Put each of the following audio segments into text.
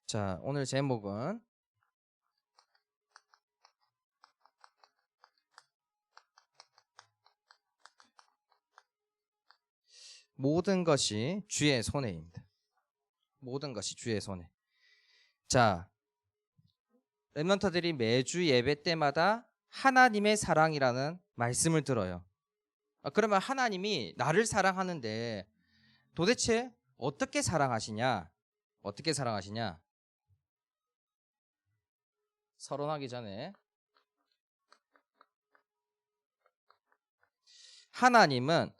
자, 오늘 제목은 모든 것이 주의 손에입니다. 모든 것이 주의 손에. 자, 랩런터들이 매주 예배 때마다 하나님의 사랑이라는 말씀을 들어요. 그러면 하나님이 나를 사랑하는데 도대체 어떻게 사랑하시냐? 어떻게 사랑하시냐? 서론하기 전에 하나님은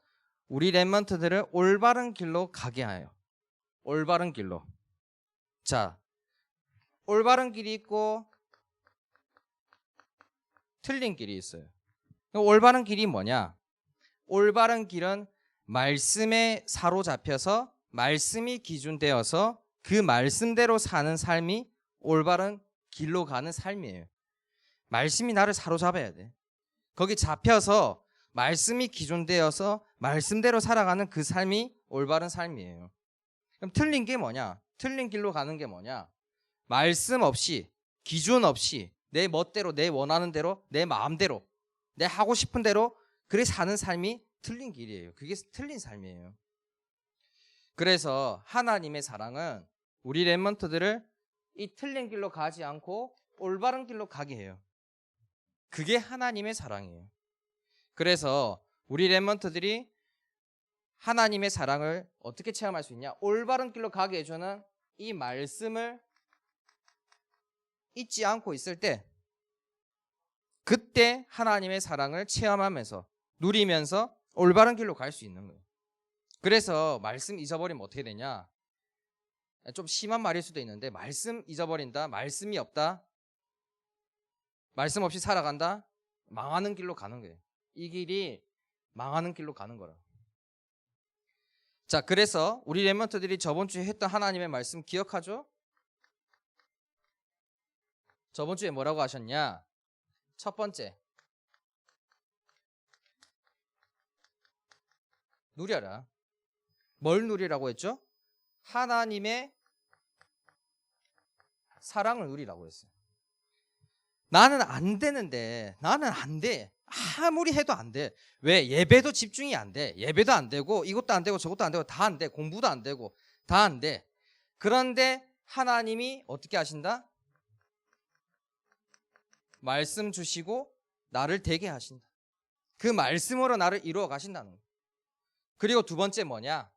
우리 랩런트들을 올바른 길로 가게 해요. 올바른 길로. 자, 올바른 길이 있고 틀린 길이 있어요. 올바른 길이 뭐냐? 올바른 길은 말씀에 사로잡혀서 말씀이 기준되어서 그 말씀대로 사는 삶이 올바른 길로 가는 삶이에요. 말씀이 나를 사로잡아야 돼. 거기 잡혀서 말씀이 기준되어서 말씀대로 살아가는 그 삶이 올바른 삶이에요. 그럼 틀린 게 뭐냐? 틀린 길로 가는 게 뭐냐? 말씀 없이, 기준 없이 내 멋대로, 내 원하는 대로, 내 마음대로, 내 하고 싶은 대로 그래 사는 삶이 틀린 길이에요. 그게 틀린 삶이에요. 그래서 하나님의 사랑은 우리 랩런트들을 이 틀린 길로 가지 않고 올바른 길로 가게 해요. 그게 하나님의 사랑이에요. 그래서 우리 랩런트들이 하나님의 사랑을 어떻게 체험할 수 있냐? 올바른 길로 가게 해주는 이 말씀을 잊지 않고 있을 때 그때 하나님의 사랑을 체험하면서 누리면서 올바른 길로 갈 수 있는 거예요. 그래서 말씀 잊어버리면 어떻게 되냐? 좀 심한 말일 수도 있는데 말씀 잊어버린다, 말씀이 없다, 말씀 없이 살아간다, 망하는 길로 가는 거예요. 이 길이 망하는 길로 가는 거라. 자, 그래서 우리 랩런트들이 저번 주에 했던 하나님의 말씀 기억하죠? 저번 주에 뭐라고 하셨냐? 첫 번째, 누려라. 뭘 누리라고 했죠? 하나님의 사랑을 누리라고 했어요. 나는 안 되는데, 나는 안 돼. 아무리 해도 안 돼. 왜? 예배도 집중이 안 돼. 예배도 안 되고 이것도 안 되고 저것도 안 되고 다 안 돼. 공부도 안 되고 다 안 돼. 그런데 하나님이 어떻게 하신다? 말씀 주시고 나를 되게 하신다. 그 말씀으로 나를 이루어 가신다는 거예요. 그리고 두 번째 뭐냐?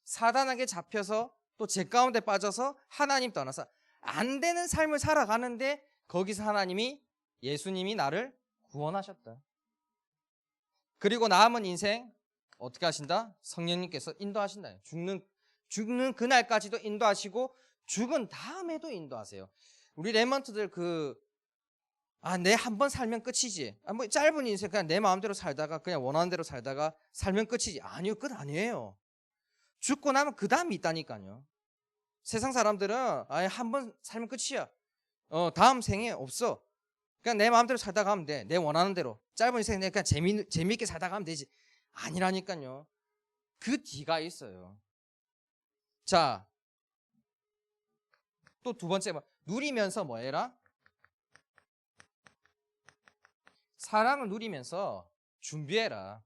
사단에게 잡혀서 또 제 가운데 빠져서 하나님 떠나서 안 되는 삶을 살아가는데 거기서 하나님이 예수님이 나를 구원하셨다. 그리고 남은 인생 어떻게 하신다? 성령님께서 인도하신다. 죽는 그날까지도 인도하시고 죽은 다음에도 인도하세요. 우리 랩런트들 내 한 번 살면 끝이지. 뭐 짧은 인생 그냥 내 마음대로 살다가 그냥 원하는 대로 살다가 살면 끝이지. 아니요, 끝 아니에요. 죽고 나면 그 다음이 있다니까요. 세상 사람들은 한 번 살면 끝이야. 다음 생에 없어. 그냥 내 마음대로 살다 가면 돼. 내 원하는 대로. 짧은 인생 그냥 재미있게 살다 가면 되지. 아니라니까요. 그 뒤가 있어요. 자, 또 두 번째 누리면서 뭐 해라? 사랑을 누리면서 준비해라.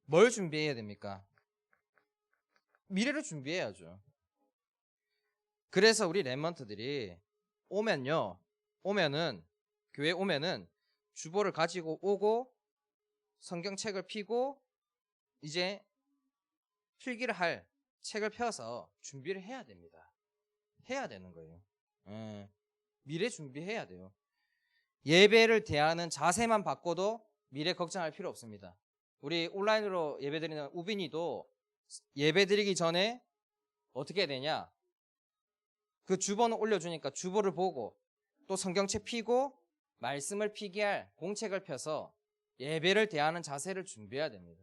뭘 준비해야 됩니까? 미래를 준비해야죠. 그래서 우리 랩런트들이 오면은 교회 오면은 주보를 가지고 오고 성경책을 펴고 이제 필기를 할 책을 펴서 준비를 해야 됩니다. 해야 되는 거예요. 미래 준비해야 돼요. 예배를 대하는 자세만 바꿔도 미래 걱정할 필요 없습니다. 우리 온라인으로 예배드리는 우빈이도 예배드리기 전에 어떻게 해야 되냐? 그 주보는 올려주니까 주보를 보고 또 성경책 펴고 말씀을 필기할 공책을 펴서 예배를 대하는 자세를 준비해야 됩니다.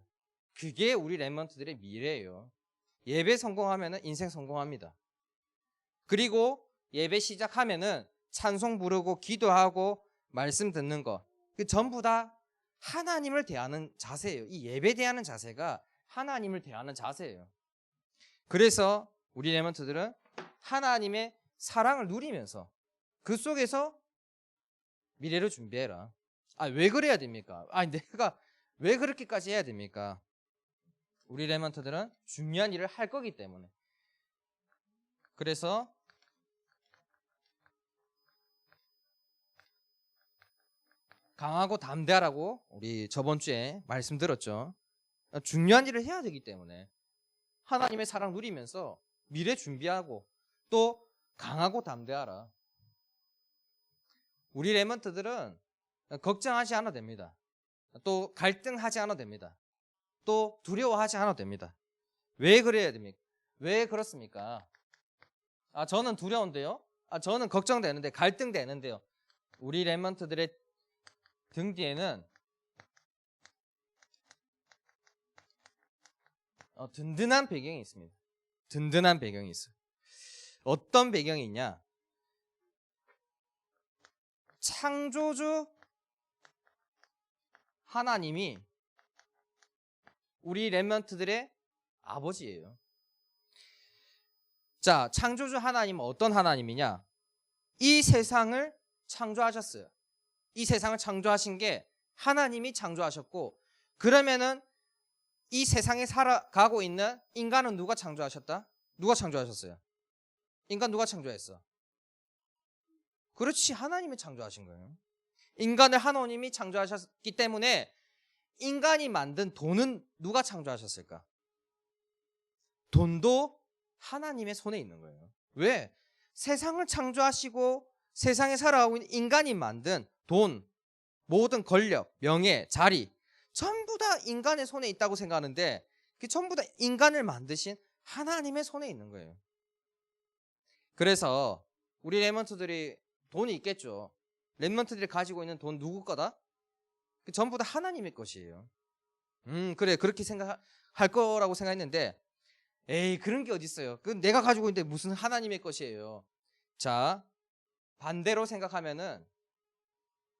그게 우리 랩런트들의 미래예요. 예배 성공하면 인생 성공합니다. 그리고 예배 시작하면은 찬송 부르고 기도하고 말씀 듣는 거, 그 전부 다 하나님을 대하는 자세예요. 이 예배 대하는 자세가 하나님을 대하는 자세예요. 그래서 우리 레몬트들은 하나님의 사랑을 누리면서 그 속에서 미래를 준비해라. 왜 그래야 됩니까? 내가 왜 그렇게까지 해야 됩니까? 우리 레몬트들은 중요한 일을 할 거기 때문에. 그래서 강하고 담대하라고 우리 저번 주에 말씀드렸죠. 중요한 일을 해야 되기 때문에 하나님의 사랑 누리면서 미래 준비하고 또 강하고 담대하라. 우리 레몬트들은 걱정하지 않아도 됩니다. 또 갈등하지 않아도 됩니다. 또 두려워하지 않아도 됩니다. 왜 그래야 됩니까? 왜 그렇습니까? 저는 두려운데요. 저는 걱정되는데, 갈등되는데요. 우리 레몬트들의 등 뒤에는 든든한 배경이 있습니다. 든든한 배경이 있어요. 어떤 배경이 있냐? 창조주 하나님이 우리 렘넌트들의 아버지예요. 자, 창조주 하나님은 어떤 하나님이냐? 이 세상을 창조하셨어요. 이 세상을 창조하신 게 하나님이 창조하셨고, 그러면은 이 세상에 살아가고 있는 인간은 누가 창조하셨다? 누가 창조하셨어요? 인간 누가 창조했어? 그렇지, 하나님이 창조하신 거예요. 인간을 하나님이 창조하셨기 때문에 인간이 만든 돈은 누가 창조하셨을까? 돈도 하나님의 손에 있는 거예요. 왜? 세상을 창조하시고 세상에 살아가고 있는 인간이 만든 돈, 모든 권력, 명예, 자리 전부 다 인간의 손에 있다고 생각하는데 그게 전부 다 인간을 만드신 하나님의 손에 있는 거예요. 그래서 우리 렘넌트들이 돈이 있겠죠. 렘넌트들이 가지고 있는 돈 누구 거다? 전부 다 하나님의 것이에요. 그래, 그렇게 생각할 거라고 생각했는데 에이, 그런 게 어디 있어요. 그 내가 가지고 있는데 무슨 하나님의 것이에요. 자, 반대로 생각하면은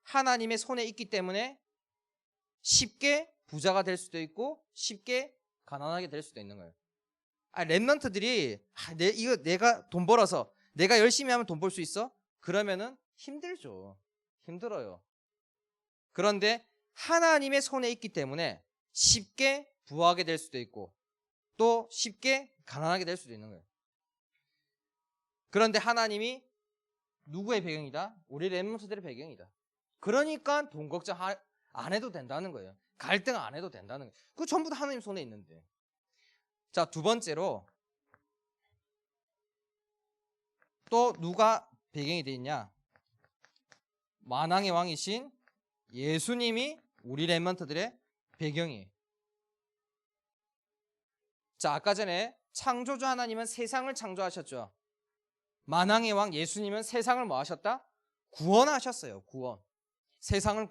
하나님의 손에 있기 때문에 쉽게 부자가 될 수도 있고 쉽게 가난하게 될 수도 있는 거예요. 렘넌트들이 이거 내가 돈 벌어서 내가 열심히 하면 돈 벌 수 있어? 그러면은 힘들죠. 힘들어요. 그런데 하나님의 손에 있기 때문에 쉽게 부하게 될 수도 있고 또 쉽게 가난하게 될 수도 있는 거예요. 그런데 하나님이 누구의 배경이다? 우리 렘넌트들의 배경이다. 그러니까 돈 걱정 안 해도 된다는 거예요. 갈등 안 해도 된다는 거예요. 그거 전부 다 하나님 손에 있는데. 자, 두 번째로 또 누가 배경이 되어 있냐? 만왕의 왕이신 예수님이 우리 렘넌트들의 배경이에요. 자, 아까 전에 창조주 하나님은 세상을 창조하셨죠. 만왕의 왕 예수님은 세상을 뭐 하셨다? 구원하셨어요. 구원. 세상을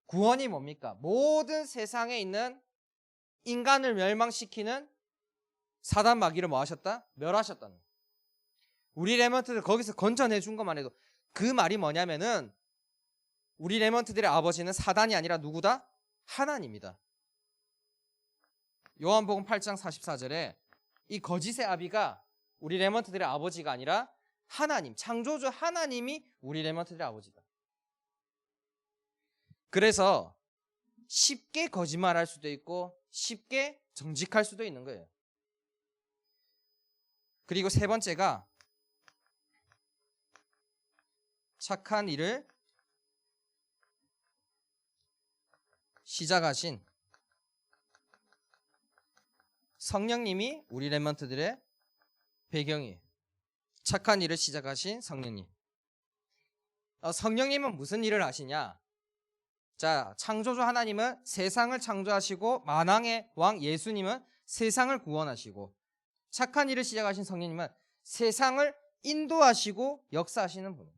구원이 뭡니까? 모든 세상에 있는 인간을 멸망시키는 사단 마귀를 뭐 하셨다? 멸하셨다는 거예요. 우리 렘넌트들 거기서 건져내 준 것만 해도 그 말이 뭐냐면은 우리 렘넌트들의 아버지는 사단이 아니라 누구다? 하나님이다. 요한복음 8장 44절에 이 거짓의 아비가 우리 렘넌트들의 아버지가 아니라 하나님, 창조주 하나님이 우리 렘넌트들의 아버지다. 그래서 쉽게 거짓말할 수도 있고 쉽게 정직할 수도 있는 거예요. 그리고 세 번째가 착한 일을 시작하신 성령님이 우리 렘넌트들의 배경이에요. 착한 일을 시작하신 성령님. 성령님은 무슨 일을 하시냐? 자, 창조주 하나님은 세상을 창조하시고 만왕의 왕 예수님은 세상을 구원하시고 착한 일을 시작하신 성령님은 세상을 인도하시고 역사하시는 분이에요.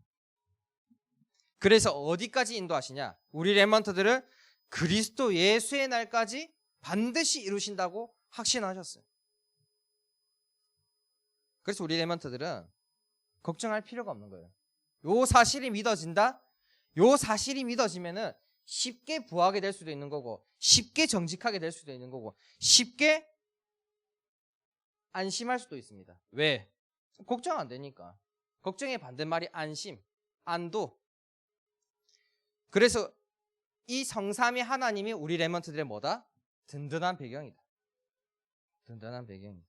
그래서 어디까지 인도하시냐? 우리 렘넌트들을 그리스도 예수의 날까지 반드시 이루신다고 확신하셨어요. 그래서 우리 렘넌트들은 걱정할 필요가 없는 거예요. 요 사실이 믿어진다? 요 사실이 믿어지면은 쉽게 부하게 될 수도 있는 거고 쉽게 정직하게 될 수도 있는 거고 쉽게 안심할 수도 있습니다. 왜? 걱정 안 되니까. 걱정의 반대말이 안심, 안도. 그래서 이 성삼위 하나님이 우리 랩런트들의 뭐다? 든든한 배경이다. 든든한 배경이다.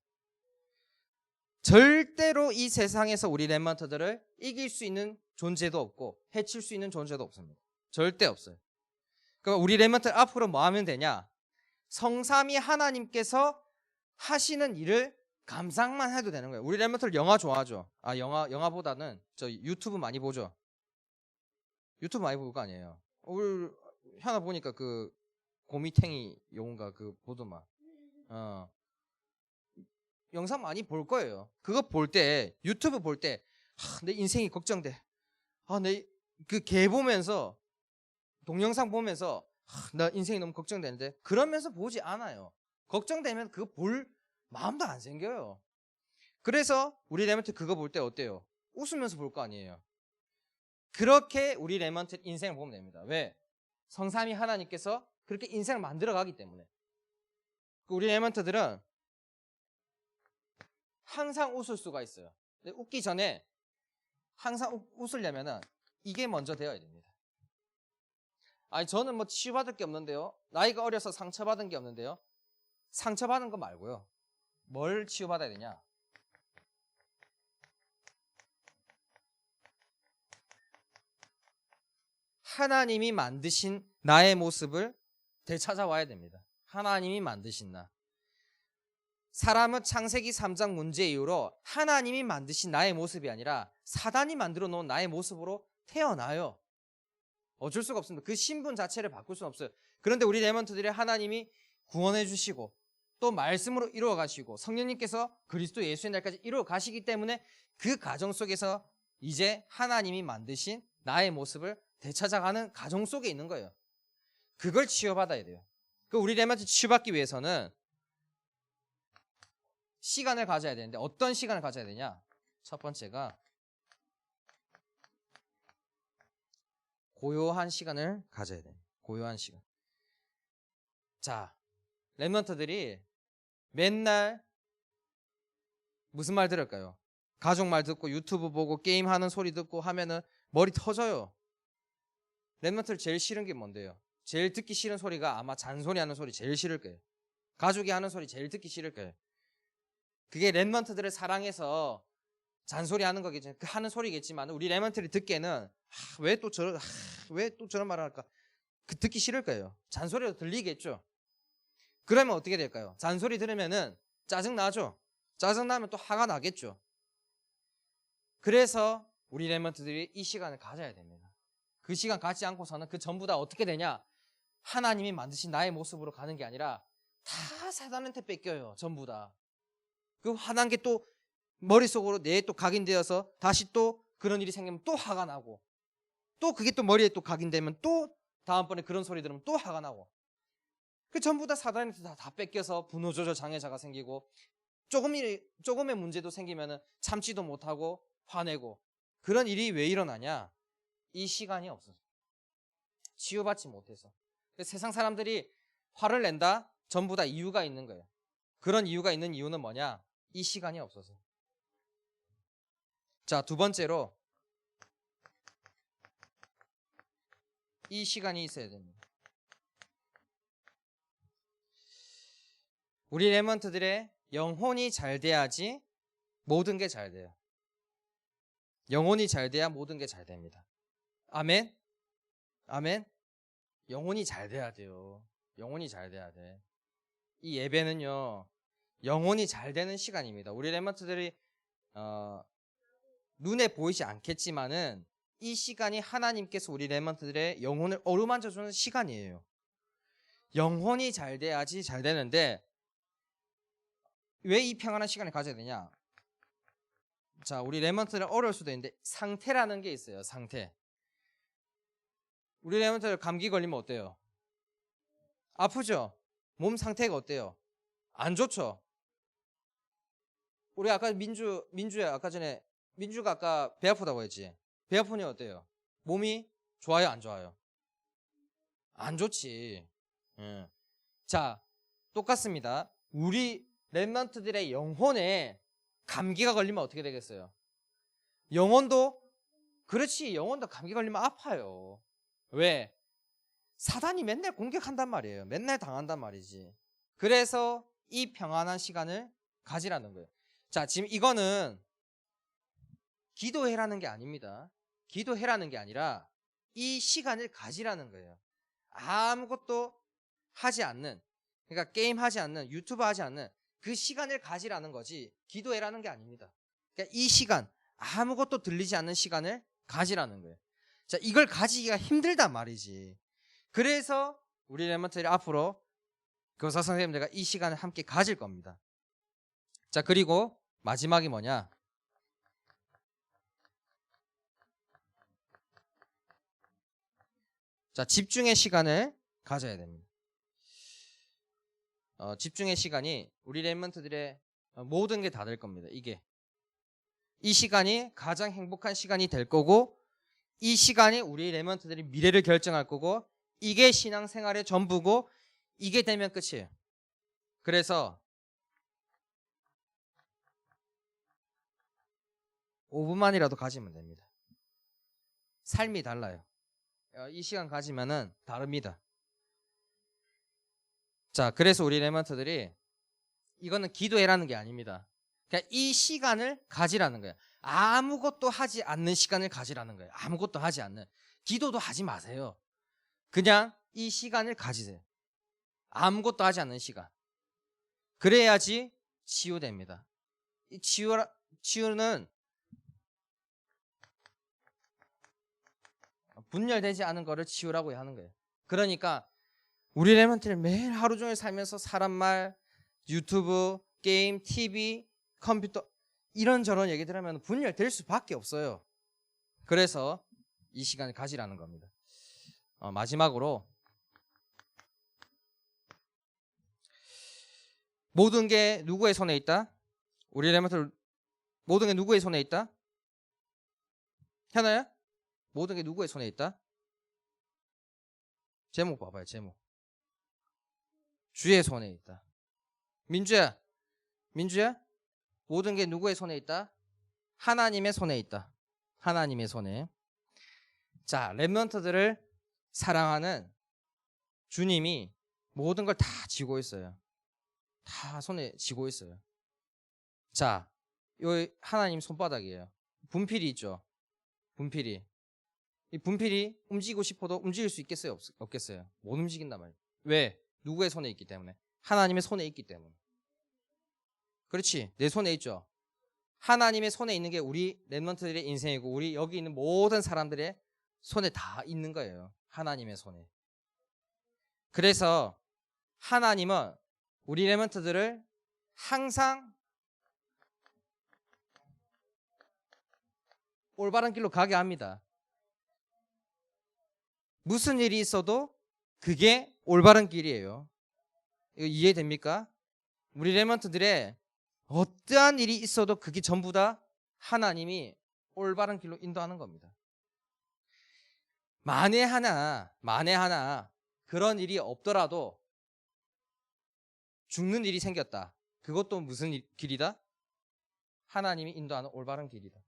절대로 이 세상에서 우리 랩런트들을 이길 수 있는 존재도 없고 해칠 수 있는 존재도 없습니다. 절대 없어요. 그럼 우리 랩런트 앞으로 뭐 하면 되냐? 성삼위 하나님께서 하시는 일을 감상만 해도 되는 거예요. 우리 랩런트들 영화 좋아하죠? 영화보다는 저 유튜브 많이 보죠? 유튜브 많이 볼 거 아니에요? 우리 하나 보니까 그 고미탱이 용가 그 보더만 영상 많이 볼 거예요. 그거 볼 때 유튜브 볼 때 내 인생이 걱정돼. 내 그 개 보면서 동영상 보면서 나 인생이 너무 걱정되는데 그러면서 보지 않아요. 걱정되면 그거 볼 마음도 안 생겨요. 그래서 우리 랩런트 그거 볼 때 어때요? 웃으면서 볼 거 아니에요. 그렇게 우리 랩런트 인생을 보면 됩니다. 왜? 성삼위 하나님께서 그렇게 인생을 만들어 가기 때문에. 우리 랩런트들은 항상 웃을 수가 있어요. 근데 웃기 전에 항상 웃으려면은 이게 먼저 되어야 됩니다. 아니 저는 뭐 치유받을 게 없는데요. 나이가 어려서 상처받은 게 없는데요. 상처받은 거 말고요. 뭘 치유받아야 되냐? 하나님이 만드신 나의 모습을 되찾아와야 됩니다. 하나님이 만드신 나. 사람은 창세기 3장 문제 이후로 하나님이 만드신 나의 모습이 아니라 사단이 만들어 놓은 나의 모습으로 태어나요. 어쩔 수가 없습니다. 그 신분 자체를 바꿀 수는 없어요. 그런데 우리 랩런트들이 하나님이 구원해 주시고 또 말씀으로 이루어 가시고 성령님께서 그리스도 예수의 날까지 이루어 가시기 때문에 그 가정 속에서 이제 하나님이 만드신 나의 모습을 되찾아가는 가정 속에 있는 거예요. 그걸 치유받아야 돼요. 우리 랩런트 치유받기 위해서는 시간을 가져야 되는데 어떤 시간을 가져야 되냐? 첫 번째가 고요한 시간을 가져야 돼요. 고요한 시간. 자, 랩런트들이 맨날 무슨 말 들을까요? 가족 말 듣고 유튜브 보고 게임하는 소리 듣고 하면은 머리 터져요. 랩런트들 제일 싫은 게 뭔데요? 제일 듣기 싫은 소리가 아마 잔소리하는 소리 제일 싫을 거예요. 가족이 하는 소리 제일 듣기 싫을 거예요. 그게 랩런트들을 사랑해서 잔소리하는 거겠죠. 그 하는 소리겠지만 우리 랩런트들이 듣기에는 왜 또 저런 말을 할까? 듣기 싫을 거예요. 잔소리도 들리겠죠. 그러면 어떻게 될까요? 잔소리 들으면은 짜증 나죠. 짜증 나면 또 화가 나겠죠. 그래서 우리 랩런트들이 이 시간을 가져야 됩니다. 그 시간 갖지 않고서는 그 전부 다 어떻게 되냐? 하나님이 만드신 나의 모습으로 가는 게 아니라 다 사단한테 뺏겨요. 전부 다. 그 화난 게 또 머릿속으로 뇌에 또 각인되어서 다시 또 그런 일이 생기면 또 화가 나고 또 그게 또 머리에 또 각인되면 또 다음번에 그런 소리 들으면 또 화가 나고 그 전부 다 사단한테 다 뺏겨서 분노 조절 장애자가 생기고 조금의 문제도 생기면 참지도 못하고 화내고 그런 일이 왜 일어나냐? 이 시간이 없어서 치유받지 못해서 세상 사람들이 화를 낸다? 전부 다 이유가 있는 거예요. 그런 이유가 있는 이유는 뭐냐? 이 시간이 없어서. 자, 두 번째로 이 시간이 있어야 됩니다. 우리 랩런트들의 영혼이 잘 돼야지 모든 게 잘 돼요. 영혼이 잘 돼야 모든 게 잘 됩니다. 아멘? 아멘? 영혼이 잘 돼야 돼요. 영혼이 잘 돼야 돼. 이 예배는요, 영혼이 잘 되는 시간입니다. 우리 랩런트들이 눈에 보이지 않겠지만은 이 시간이 하나님께서 우리 랩런트들의 영혼을 어루만져주는 시간이에요. 영혼이 잘 돼야지 잘 되는데 왜 이 평안한 시간을 가져야 되냐? 자, 우리 랩런트들은 어려울 수도 있는데 상태라는 게 있어요. 상태. 우리 랩런트들 감기 걸리면 어때요? 아프죠? 몸 상태가 어때요? 안 좋죠? 우리 아까 민주야 아까 전에 민주가 아까 배 아프다고 했지? 배 아프니 어때요? 몸이 좋아요? 안 좋아요? 안 좋지. 자, 똑같습니다. 우리 랩런트들의 영혼에 감기가 걸리면 어떻게 되겠어요? 영혼도 그렇지, 영혼도 감기 걸리면 아파요. 왜? 사단이 맨날 공격한단 말이에요. 맨날 당한단 말이지. 그래서 이 평안한 시간을 가지라는 거예요. 자, 지금 이거는 기도해라는 게 아닙니다. 기도해라는 게 아니라 이 시간을 가지라는 거예요. 아무것도 하지 않는, 그러니까 게임 하지 않는, 유튜브 하지 않는 그 시간을 가지라는 거지 기도해라는 게 아닙니다. 그러니까 이 시간, 아무것도 들리지 않는 시간을 가지라는 거예요. 자, 이걸 가지기가 힘들단 말이지. 그래서 우리 랩런트들이 앞으로 교사 선생님들과 이 시간을 함께 가질 겁니다. 자, 그리고 마지막이 뭐냐? 자, 집중의 시간을 가져야 됩니다. 집중의 시간이 우리 랩런트들의 모든 게 다 될 겁니다. 이 시간이 가장 행복한 시간이 될 거고, 이 시간이 우리 랩런트들이 미래를 결정할 거고, 이게 신앙생활의 전부고, 이게 되면 끝이에요. 그래서 5분만이라도 가지면 됩니다. 삶이 달라요. 이 시간 가지면은 다릅니다. 자, 그래서 우리 랩런트들이 이거는 기도해라는 게 아닙니다. 그러니까 이 시간을 가지라는 거예요. 아무것도 하지 않는 시간을 가지라는 거예요. 아무것도 하지 않는. 기도도 하지 마세요. 그냥 이 시간을 가지세요. 아무것도 하지 않는 시간. 그래야지 치유됩니다. 이 치유는 분열되지 않은 거를 치유라고 하는 거예요. 그러니까 우리 랩런트를 매일 하루 종일 살면서 사람 말, 유튜브, 게임, TV, 컴퓨터 이런저런 얘기들 하면 분열될 수밖에 없어요. 그래서 이 시간을 가지라는 겁니다. 마지막으로 모든 게 누구의 손에 있다? 우리 랩런트 모든 게 누구의 손에 있다? 현아야? 모든 게 누구의 손에 있다? 제목 봐봐요. 제목. 주의 손에 있다. 민주야. 모든 게 누구의 손에 있다? 하나님의 손에 있다. 하나님의 손에. 자, 랩런트들을 사랑하는 주님이 모든 걸 다 쥐고 있어요. 다 손에 쥐고 있어요. 자, 요 하나님 손바닥이에요. 분필이 있죠. 분필이. 이 분필이 움직이고 싶어도 움직일 수 있겠어요? 없겠어요? 못 움직인단 말이에요. 왜? 누구의 손에 있기 때문에? 하나님의 손에 있기 때문에. 그렇지. 내 손에 있죠. 하나님의 손에 있는 게 우리 랩런트들의 인생이고 우리 여기 있는 모든 사람들의 손에 다 있는 거예요. 하나님의 손에. 그래서 하나님은 우리 랩런트들을 항상 올바른 길로 가게 합니다. 무슨 일이 있어도 그게 올바른 길이에요. 이거 이해됩니까? 우리 랩런트들의 어떠한 일이 있어도 그게 전부 다 하나님이 올바른 길로 인도하는 겁니다. 만에 하나 그런 일이 없더라도 죽는 일이 생겼다. 그것도 무슨 길이다? 하나님이 인도하는 올바른 길이다.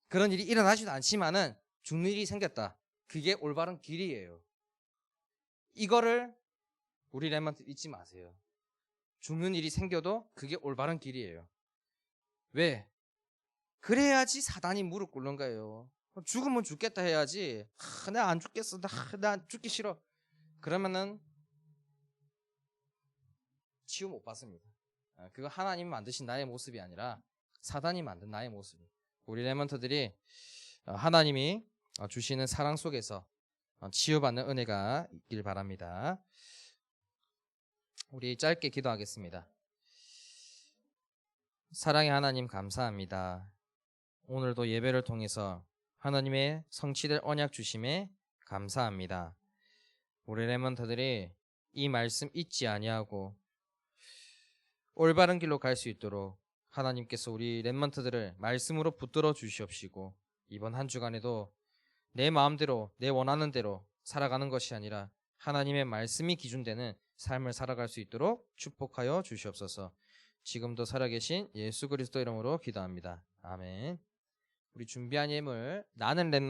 그런 일이 일어나지도 않지만은 죽는 일이 생겼다. 그게 올바른 길이에요. 이거를 우리 랩런트 잊지 마세요. 죽는 일이 생겨도 그게 올바른 길이에요. 왜? 그래야지 사단이 무릎 꿇는 거예요. 죽으면 죽겠다 해야지. 내가 안 죽겠어. 나 죽기 싫어. 그러면은 치유 못 받습니다. 그거 하나님이 만드신 나의 모습이 아니라 사단이 만든 나의 모습이에요. 우리 랩런트들이 하나님이 주시는 사랑 속에서 치유받는 은혜가 있길 바랍니다. 우리 짧게 기도하겠습니다. 사랑의 하나님 감사합니다. 오늘도 예배를 통해서 하나님의 성취될 언약 주심에 감사합니다. 우리 랩런트들이 이 말씀 잊지 아니하고 올바른 길로 갈 수 있도록 하나님께서 우리 랩런트들을 말씀으로 붙들어 주시옵시고 이번 한 주간에도 내 마음대로 내 원하는 대로 살아가는 것이 아니라 하나님의 말씀이 기준되는 삶을 살아갈 수 있도록 축복하여 주시옵소서. 지금도 살아계신 예수 그리스도 이름으로 기도합니다. 아멘. 우리 준비한 예물 나는 렘넌트